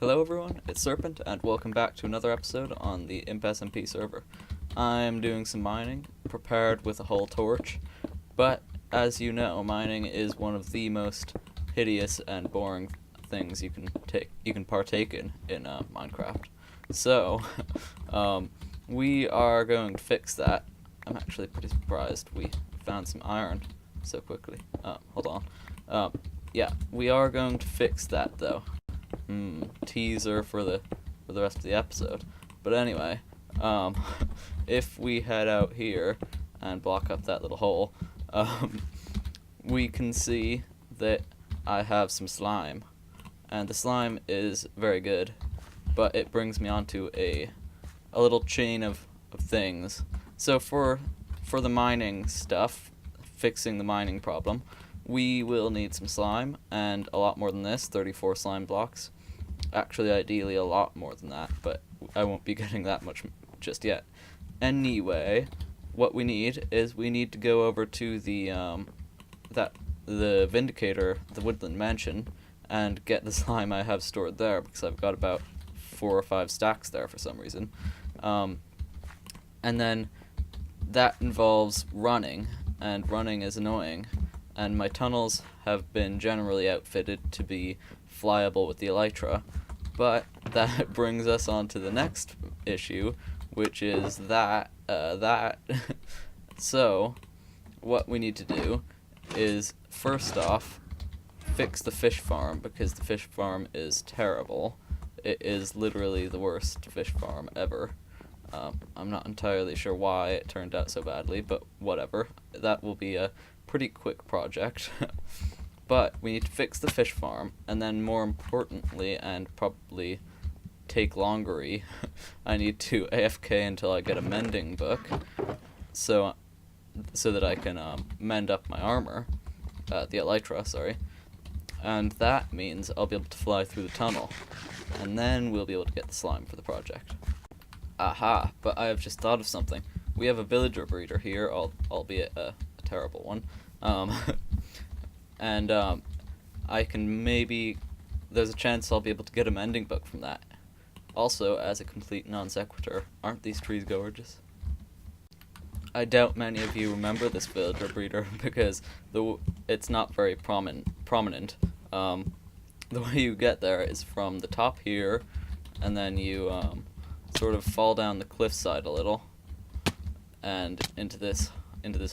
Hello everyone, it's Serpent, and welcome back to another episode on the Ep15-TUNNELs server. I'm doing some mining, prepared with a whole torch, but as you know, mining is one of the most hideous and boring things you can partake in Minecraft. So, we are going to fix that. I'm actually pretty surprised we found some iron so quickly. Hold on. Yeah, we are going to fix that though. Teaser for the rest of the episode. But anyway, if we head out here and block up that little hole, we can see that I have some slime, and the slime is very good, but it brings me onto a little chain of things. So for the mining stuff, fixing the mining problem, we will need some slime, and a lot more than this, 34 slime blocks. Actually, ideally a lot more than that, but I won't be getting that much just yet. Anyway, what we need is we need to go over to the Vindicator, the Woodland Mansion, and get the slime I have stored there, because I've got about 4 or 5 stacks there for some reason. And then that involves running, and running is annoying. And my tunnels have been generally outfitted to be flyable with the elytra, but that brings us on to the next issue, which is that. So, what we need to do is, first off, fix the fish farm, because the fish farm is terrible. It is literally the worst fish farm ever. I'm not entirely sure why it turned out so badly, but whatever. That will be a pretty quick project. But we need to fix the fish farm, and then more importantly, and probably take longery, I need to AFK until I get a mending book, so that I can mend up my armor, the elytra, sorry, and that means I'll be able to fly through the tunnel, and then we'll be able to get the slime for the project. Aha, but I have just thought of something. We have a villager breeder here, albeit a terrible one. And I can there's a chance I'll be able to get a mending book from that. Also, as a complete non sequitur, aren't these trees gorgeous? I doubt many of you remember this villager breeder because it's not very prominent. The way you get there is from the top here, and then you sort of fall down the cliffside a little, and into this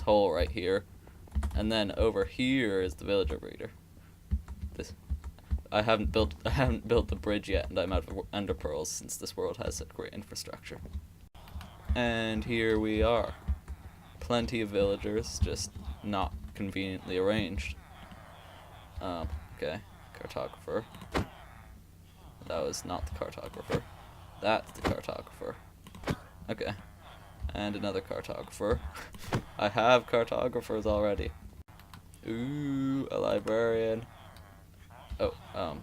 hole right here, and then over here is the villager breeder. I haven't built the bridge yet, and I'm out of ender pearls since this world has such great infrastructure. And here we are. Plenty of villagers, just not conveniently arranged. Okay, cartographer. That was not the cartographer. That's the cartographer. Okay. And another cartographer. I have cartographers already. Ooh, a librarian. Oh,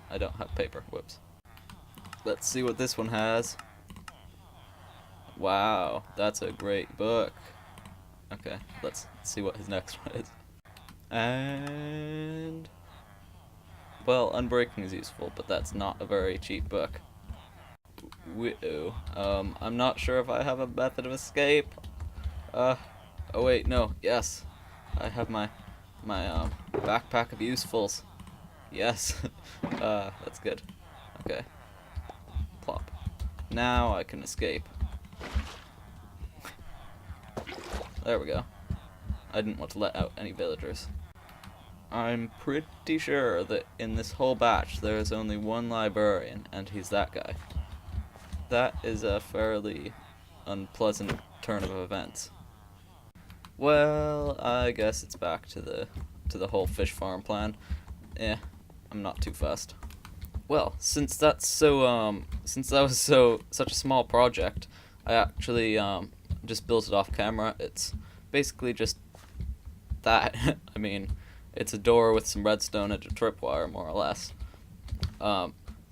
I don't have paper. Whoops. Let's see what this one has. Wow, that's a great book. Okay, let's see what his next one is. And... well, Unbreaking is useful, but that's not a very cheap book. I'm not sure if I have a method of escape. Oh wait, no, yes. I have my backpack of usefuls. Yes. That's good. Okay. Plop. Now I can escape. There we go. I didn't want to let out any villagers. I'm pretty sure that in this whole batch there is only one librarian, and he's that guy. That is a fairly unpleasant turn of events. Well, I guess it's back to the whole fish farm plan. Yeah, I'm not too fussed. Well, since that was such a small project, I actually just built it off camera. It's basically just that. I mean, it's a door with some redstone and a tripwire, more or less.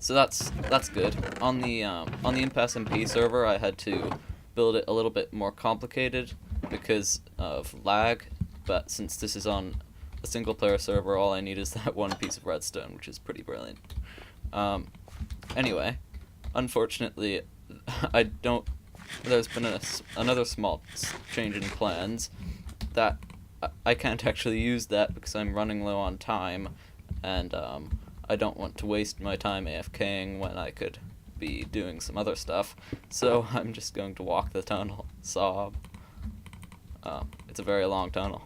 So that's good. On the Ep15 server, I had to build it a little bit more complicated because of lag, but since this is on a single player server, all I need is that one piece of redstone, which is pretty brilliant. Anyway, unfortunately, I don't. There's been another small change in plans that I can't actually use that because I'm running low on time, and I don't want to waste my time AFKing when I could be doing some other stuff. So I'm just going to walk the tunnel. Sob. It's a very long tunnel.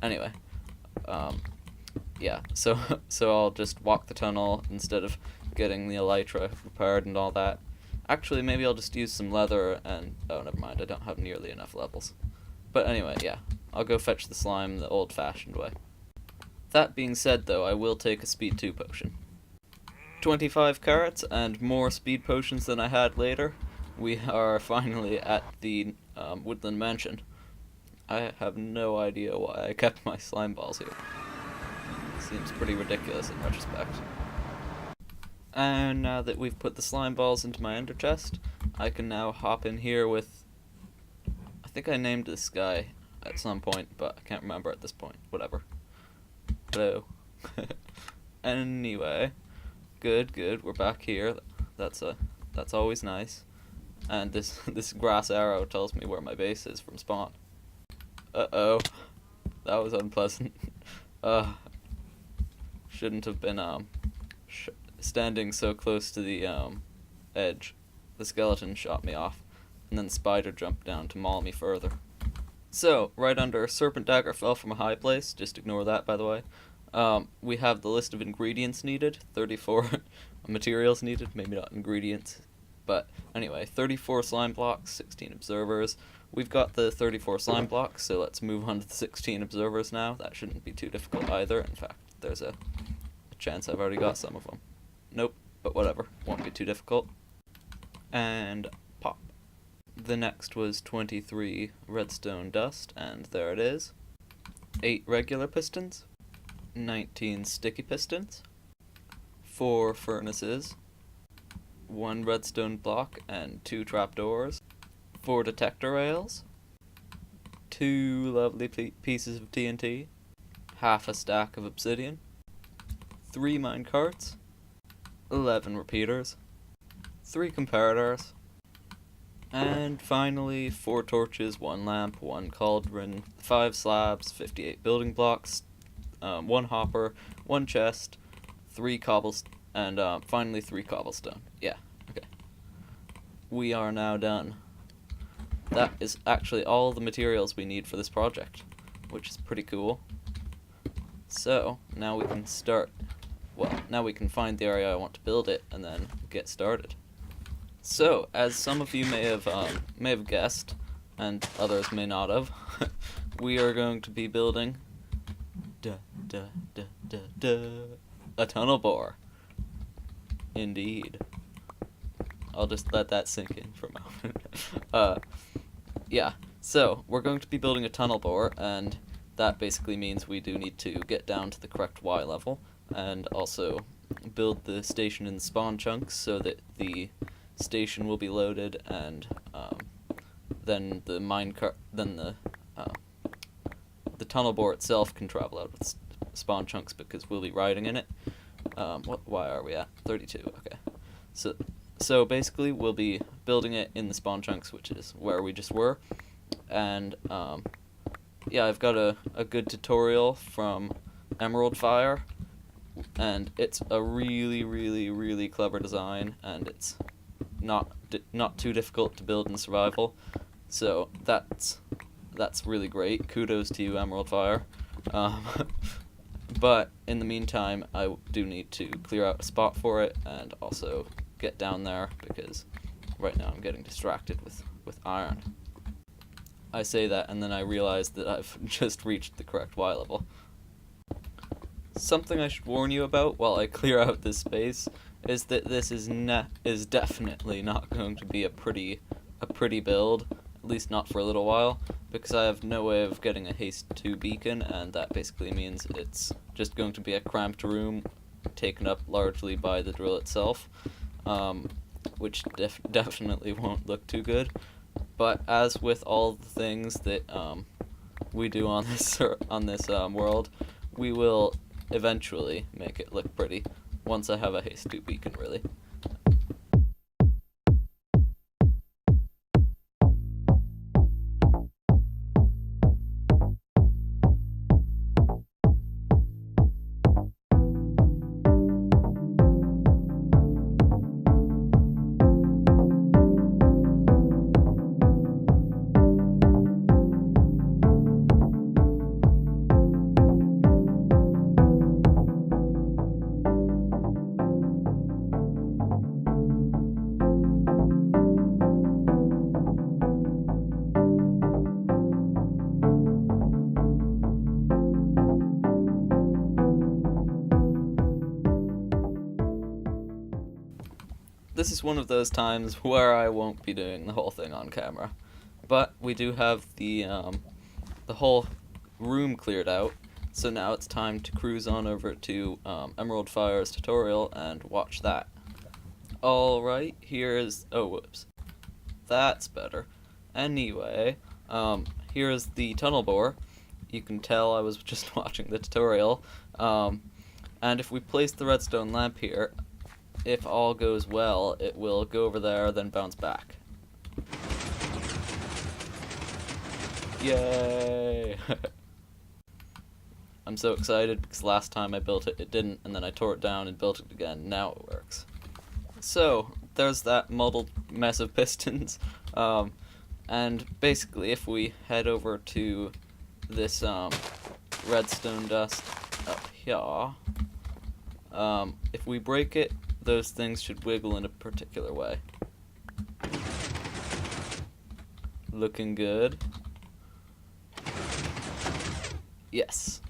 Anyway, yeah. So I'll just walk the tunnel instead of getting the elytra repaired and all that. Actually, maybe I'll just use some leather and... Oh, never mind, I don't have nearly enough levels. But anyway, yeah, I'll go fetch the slime the old-fashioned way. That being said, though, I will take a speed 2 potion. 25 carrots and more speed potions than I had later. We are finally at the woodland mansion. I have no idea why I kept my slime balls here. Seems pretty ridiculous in retrospect. And now that we've put the slime balls into my ender chest, I can now hop in here with... I think I named this guy at some point, but I can't remember at this point. Whatever. Hello. Anyway. Good, we're back here. That's always nice. And this grass arrow tells me where my base is from spawn. Uh-oh. That was unpleasant. Shouldn't have been, standing so close to the edge. The skeleton shot me off, and then the spider jumped down to maul me further. So, right under Serpent Dagger fell from a high place, just ignore that by the way. We have the list of ingredients needed, 34 materials needed, maybe not ingredients, but anyway, 34 slime blocks, 16 observers. We've got the 34 slime blocks, so let's move on to the 16 observers now. That shouldn't be too difficult either. In fact, there's a chance I've already got some of them. Nope, but whatever, won't be too difficult. And pop. The next was 23 redstone dust, and there it is. 8 regular pistons, 19 sticky pistons, 4 furnaces, 1 redstone block and 2 trapdoors, 4 detector rails, 2 lovely pieces of TNT, half a stack of obsidian, 3 minecarts, 11 repeaters, 3 comparators, and finally 4 torches, 1 lamp, 1 cauldron, 5 slabs, 58 building blocks, 1 hopper, 1 chest, 3 cobblestone, and finally 3 cobblestone. Yeah, okay. We are now done. That is actually all the materials we need for this project, which is pretty cool. So, now we can start... Well, now we can find the area I want to build it, and then get started. So, as some of you may have guessed, and others may not have, we are going to be building a tunnel bore. Indeed. I'll just let that sink in for a moment. Yeah, so we're going to be building a tunnel bore, and that basically means we do need to get down to the correct Y level, and also build the station in spawn chunks so that the station will be loaded, and then the the tunnel bore itself can travel out with spawn chunks because we'll be riding in it. Why are we at 32? Okay, so basically we'll be building it in the spawn chunks, which is where we just were, and yeah, I've got a good tutorial from Emerald Fire, and it's a really clever design, and it's not too difficult to build in survival, so that's really great. Kudos to you, Emerald Fire. But in the meantime, I do need to clear out a spot for it, and also get down there, because right now I'm getting distracted with iron. I say that, and then I realize that I've just reached the correct Y level. Something I should warn you about while I clear out this space is that this is definitely not going to be a pretty build, at least not for a little while, because I have no way of getting a haste 2 beacon, and that basically means it's just going to be a cramped room taken up largely by the drill itself, which definitely won't look too good. But as with all the things that we do on this world, we will eventually make it look pretty once I have a haste 2 beacon, really. this is one of those times where I won't be doing the whole thing on camera. But we do have the whole room cleared out, so now it's time to cruise on over to Emerald Fire's tutorial and watch that. Alright, here's... oh, whoops. That's better. Anyway, here's the tunnel bore. You can tell I was just watching the tutorial. And if we place the redstone lamp here, if all goes well, it will go over there, then bounce back. Yay! I'm so excited because last time I built it, it didn't, and then I tore it down and built it again. Now it works. So, there's that muddled mess of pistons. And basically, if we head over to this redstone dust up here, if we break it, those things should wiggle in a particular way. Looking good. Yes,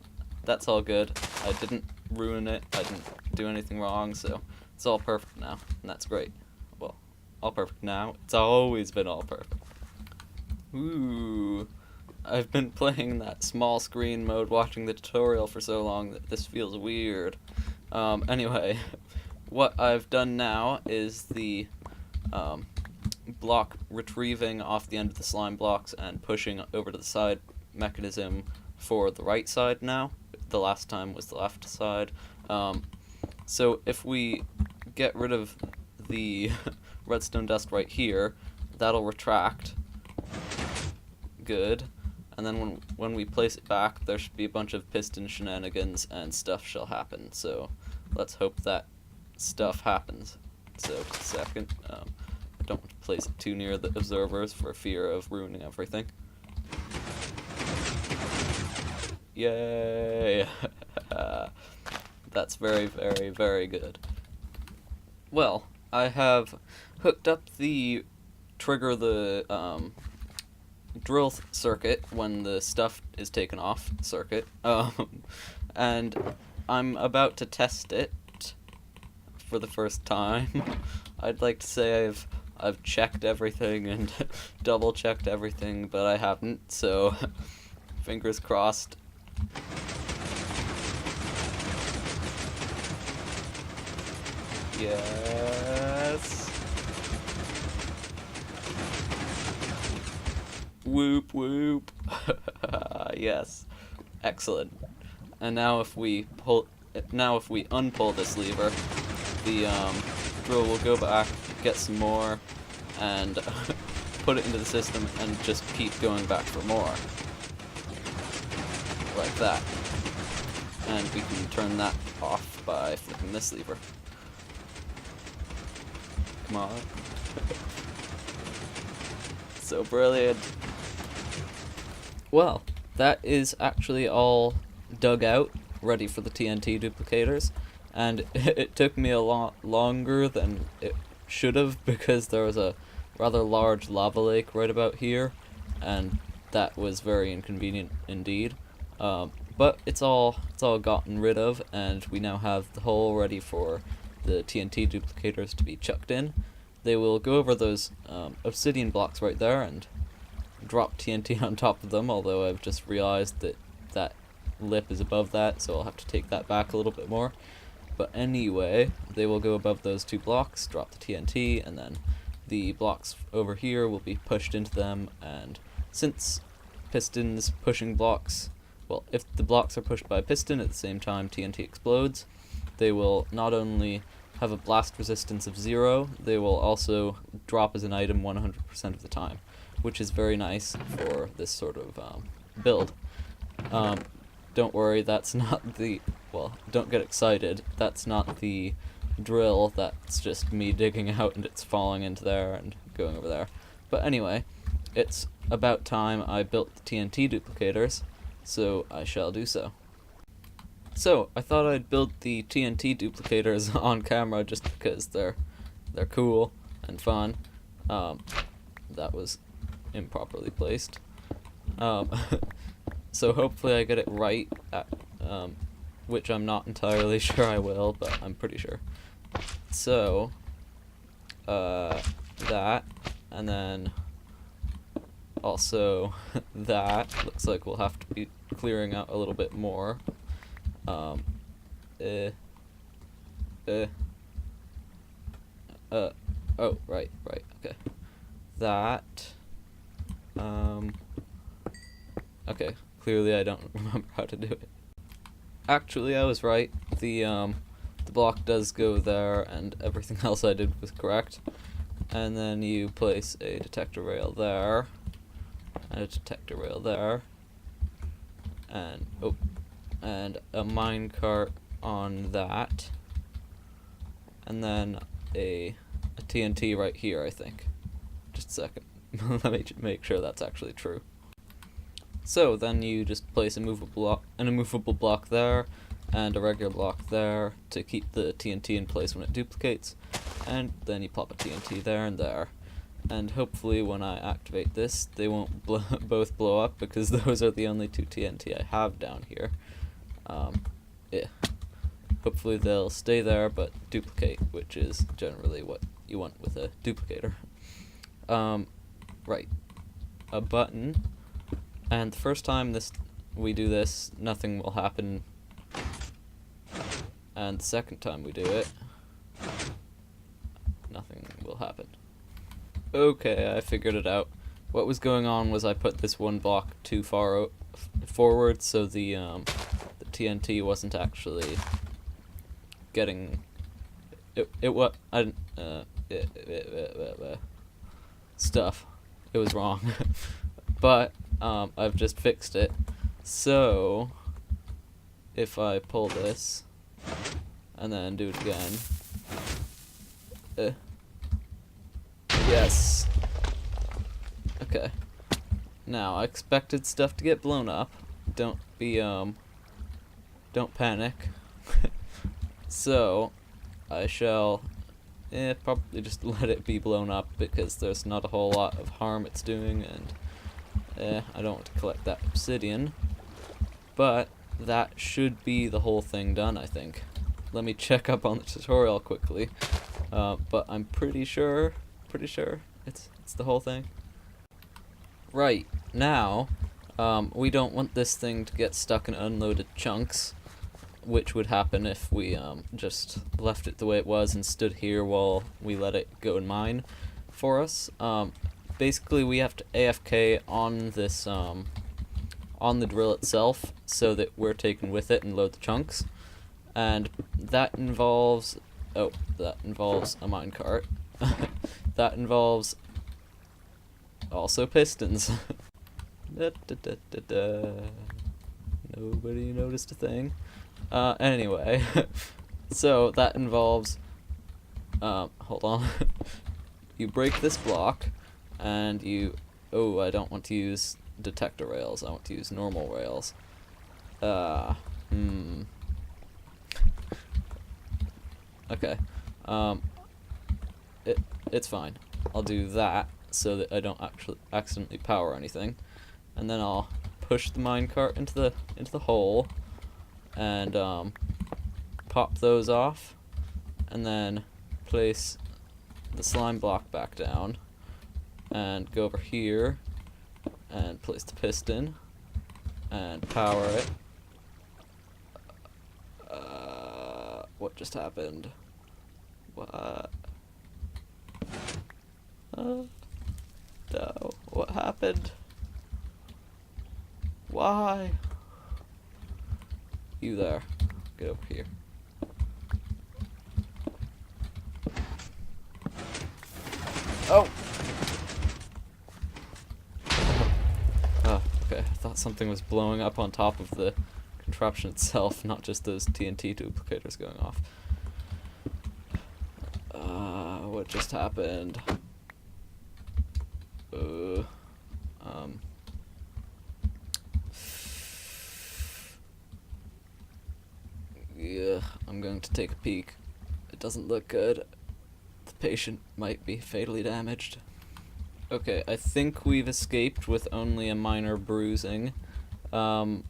that's all good. I didn't ruin it, I didn't do anything wrong, so it's all perfect now, and that's great. Well, all perfect now. It's always been all perfect. Ooh, I've been playing that small screen mode watching the tutorial for so long that this feels weird. Anyway, what I've done now is the block retrieving off the end of the slime blocks and pushing over to the side mechanism for the right side now. The last time was the left side. So if we get rid of the redstone dust right here, that'll retract. Good. And then when we place it back, there should be a bunch of piston shenanigans and stuff shall happen. So let's hope that stuff happens. So just a second. I don't want to place it too near the observers for fear of ruining everything. Yay! That's very, very, very good. Well, I have hooked up the trigger the drill circuit when the stuff is taken off circuit, and I'm about to test it for the first time. I'd like to say I've checked everything and double checked everything, but I haven't, so fingers crossed. Yes. Whoop whoop. Yes. Excellent. And now if we unpull this lever, the drill will go back, get some more, and put it into the system and just keep going back for more. Like that. And we can turn that off by flicking this lever. Come on. So brilliant. Well, that is actually all dug out, ready for the TNT duplicators, and it took me a lot longer than it should have because there was a rather large lava lake right about here, and that was very inconvenient indeed. But it's all gotten rid of, and we now have the hole ready for the TNT duplicators to be chucked in. They will go over those obsidian blocks right there and drop TNT on top of them, although I've just realized that that lip is above that, so I'll have to take that back a little bit more. But anyway, they will go above those two blocks, drop the TNT, and then the blocks over here will be pushed into them, and since pistons pushing blocks, well, if the blocks are pushed by a piston at the same time TNT explodes, they will not only have a blast resistance of 0, they will also drop as an item 100% of the time, which is very nice for this sort of build. Don't worry, that's not the... well, don't get excited, that's not the drill, that's just me digging out and it's falling into there and going over there. But anyway, it's about time I built the TNT duplicators, so I shall do so. So, I thought I'd build the TNT duplicators on camera just because they're cool and fun. That was improperly placed. So hopefully I get it right, which I'm not entirely sure I will, but I'm pretty sure. So, that, and then also that. Looks like we'll have to be clearing out a little bit more. Oh, right, okay. That, okay, clearly I don't remember how to do it. Actually, I was right. The block does go there, and everything else I did was correct. And then you place a detector rail there, and a detector rail there, and and a minecart on that, and then a TNT right here, I think. Just a second. Let me make sure that's actually true. So then you just place an immovable block there, and a regular block there to keep the TNT in place when it duplicates, and then you plop a TNT there and there. And hopefully when I activate this, they won't both blow up, because those are the only two TNT I have down here. Yeah. Hopefully they'll stay there but duplicate, which is generally what you want with a duplicator. Right. A button. And the first time we do this, nothing will happen. And the second time we do it, nothing will happen. Okay, I figured it out. What was going on was I put this one block too far forward, so the TNT wasn't actually getting stuff. It was wrong. But I've just fixed it. So if I pull this and then do it again, yes. Okay. Now I expected stuff to get blown up. Don't panic. So I shall probably just let it be blown up, because there's not a whole lot of harm it's doing, and I don't want to collect that obsidian. But that should be the whole thing done, I think. Let me check up on the tutorial quickly. But I'm pretty sure it's the whole thing. Right, now, we don't want this thing to get stuck in unloaded chunks, which would happen if we just left it the way it was and stood here while we let it go and mine for us. Basically, we have to AFK on this, on the drill itself, so that we're taken with it and load the chunks. And that involves, a minecart. That involves also pistons. Nobody noticed a thing. Anyway, so that involves, hold on. You break this block, and I don't want to use detector rails, I want to use normal rails. Okay, it's fine. I'll do that so that I don't actually accidentally power anything, and then I'll push the minecart into the hole, and pop those off, and then place the slime block back down, and go over here and place the piston and power it. What just happened? What? No. What happened? Why? You there. Get over here. Oh! Oh, okay. I thought something was blowing up on top of the contraption itself, not just those TNT duplicators going off. What just happened? Yeah, I'm going to take a peek. It doesn't look good. The patient might be fatally damaged. Okay, I think we've escaped with only a minor bruising. I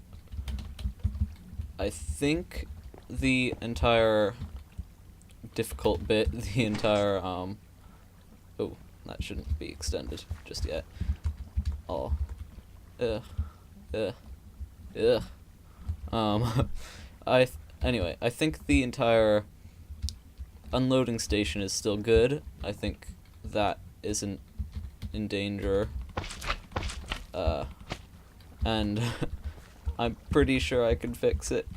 think the entire difficult bit, the entire that shouldn't be extended just yet. Oh. Anyway, I think the entire unloading station is still good. I think that isn't in danger. And I'm pretty sure I can fix it.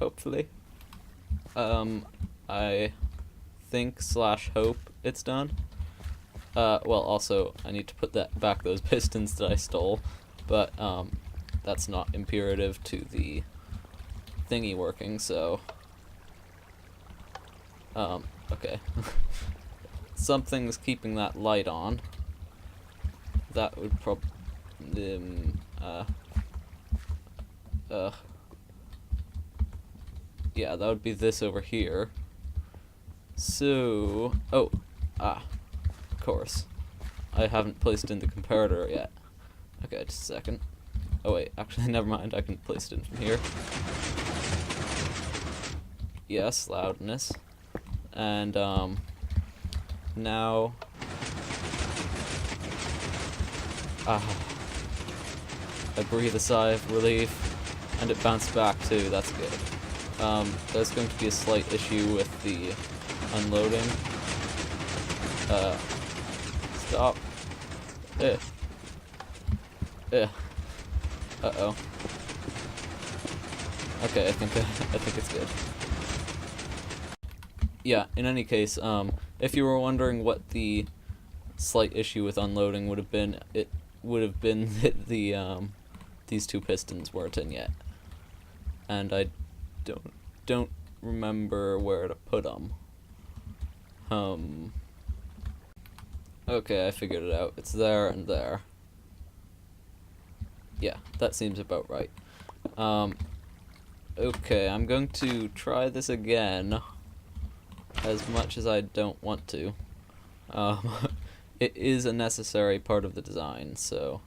Hopefully. I think / hope it's done. Well, also, I need to put back those pistons that I stole, but, that's not imperative to the thingy working, so... okay. Something's keeping that light on. That would yeah, that would be this over here. So... of course. I haven't placed in the comparator yet. Okay, just a second. Oh wait, actually never mind, I can place it in from here. Yes, loudness. And, now... I breathe a sigh of relief, and it bounced back too, that's good. There's going to be a slight issue with the unloading. Stop. Uh-oh. Okay, I think it's good. Yeah, in any case, if you were wondering what the slight issue with unloading would have been, it would have been that these two pistons weren't in yet. And I don't remember where to put them. Okay, I figured it out. It's there and there. Yeah, that seems about right. Okay, I'm going to try this again, as much as I don't want to. It is a necessary part of the design, so...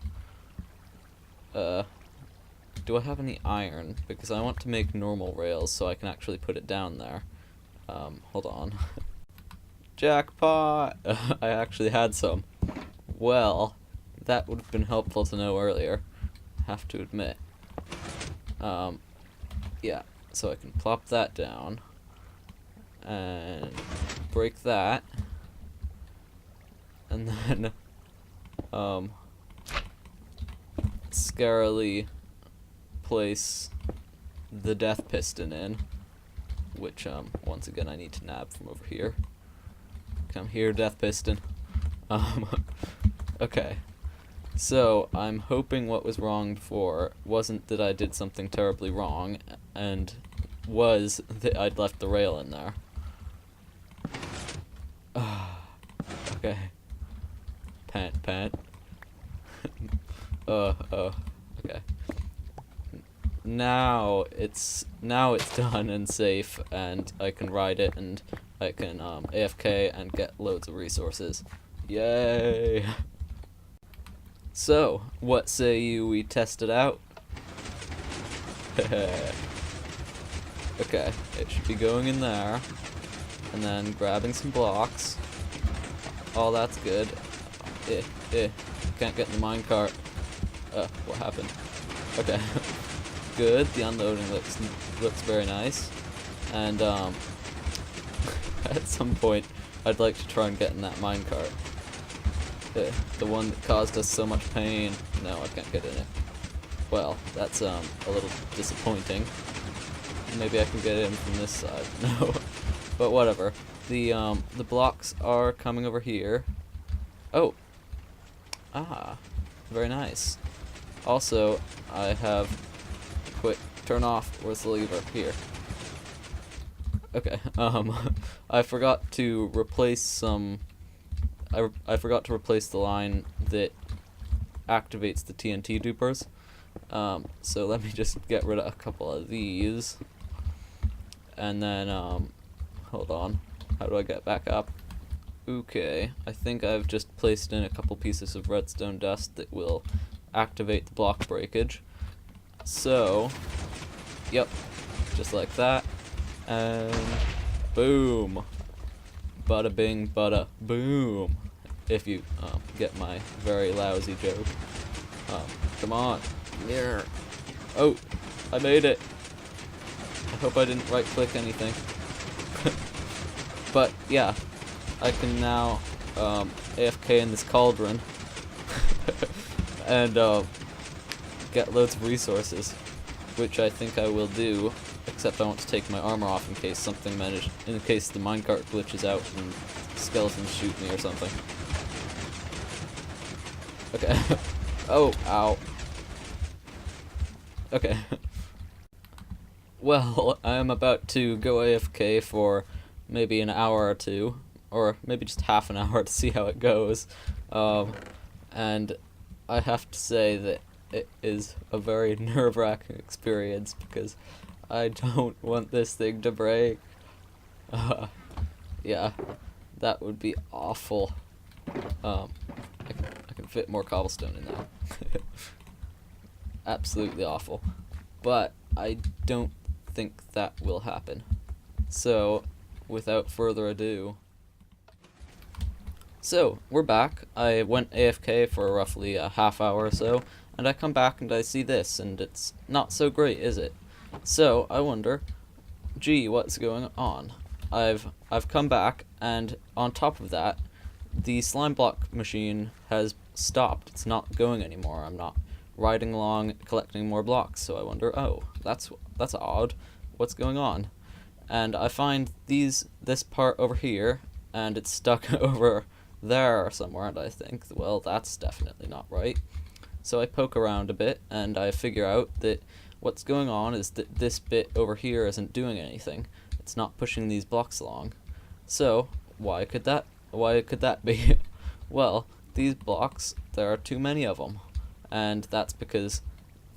do I have any iron? Because I want to make normal rails so I can actually put it down there. Hold on. Jackpot! I actually had some. Well, that would have been helpful to know earlier, have to admit. Yeah, so I can plop that down, and break that, and then, scarily place the death piston in, which, once again I need to nab from over here. Come here, death piston. Okay. So, I'm hoping what was wrong before wasn't that I did something terribly wrong, and was that I'd left the rail in there. Okay. Pant. Okay. Now it's done and safe, and I can ride it, and I can AFK and get loads of resources. Yay! So, what say you we test it out? Okay, it should be going in there, and then grabbing some blocks. Oh, that's good. Can't get in the minecart. What happened? Okay. Good, the unloading looks very nice. And, at some point, I'd like to try and get in that minecart. The one that caused us so much pain. No, I can't get in it. Well, that's, a little disappointing. Maybe I can get in from this side. No. But whatever. The blocks are coming over here. Oh. Very nice. Also, I have... Quick, turn off. Where's the lever? Here. Okay, I forgot to replace some... I forgot to replace the line that activates the TNT dupers. So let me just get rid of a couple of these. And then, hold on. How do I get back up? Okay, I think I've just placed in a couple pieces of redstone dust that will activate the block breakage. So, yep, just like that. And boom. Bada bing, bada boom. if you get my very lousy joke. Come on. Yeah. Oh, I made it. I hope I didn't right-click anything. But yeah, I can now AFK in this cauldron and get loads of resources, which I think I will do. Except I want to take my armor off in case in case the minecart glitches out and skeletons shoot me or something. Okay. Oh, ow. Okay. Well, I'm about to go AFK for maybe an hour or two, or maybe just half an hour to see how it goes. And I have to say that it is a very nerve-wracking experience because I don't want this thing to break. Yeah, that would be awful. I can fit more cobblestone in that. Absolutely awful. But I don't think that will happen. So, without further ado... So, we're back. I went AFK for roughly a half hour or so, and I come back and I see this, and it's not so great, is it? So, I wonder, gee, what's going on? I've come back, and on top of that, the slime block machine has stopped. It's not going anymore. I'm not riding along collecting more blocks, so I wonder, oh, that's odd. What's going on? And I find this part over here, and it's stuck over there somewhere, and I think, well, that's definitely not right. So I poke around a bit, and I figure out that what's going on is that this bit over here isn't doing anything. It's not pushing these blocks along. So, why could that be? Well, these blocks, there are too many of them. And that's because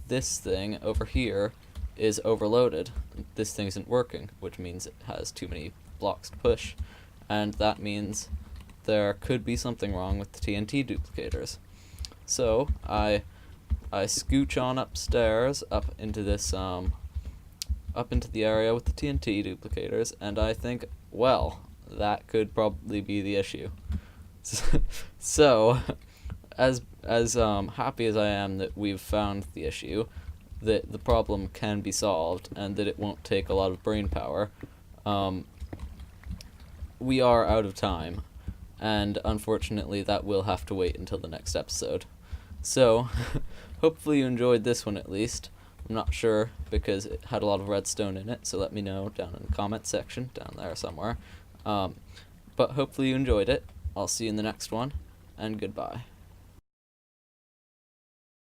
this thing over here is overloaded. This thing isn't working, which means it has too many blocks to push. And that means there could be something wrong with the TNT duplicators. So, I scooch on upstairs, up into this, up into the area with the TNT duplicators, and I think, well, that could probably be the issue. So, as happy as I am that we've found the issue, that the problem can be solved, and that it won't take a lot of brain power, we are out of time, and unfortunately that will have to wait until the next episode. So, hopefully you enjoyed this one at least. I'm not sure because it had a lot of redstone in it, so let me know down in the comment section, down there somewhere. But hopefully you enjoyed it. I'll see you in the next one, and goodbye.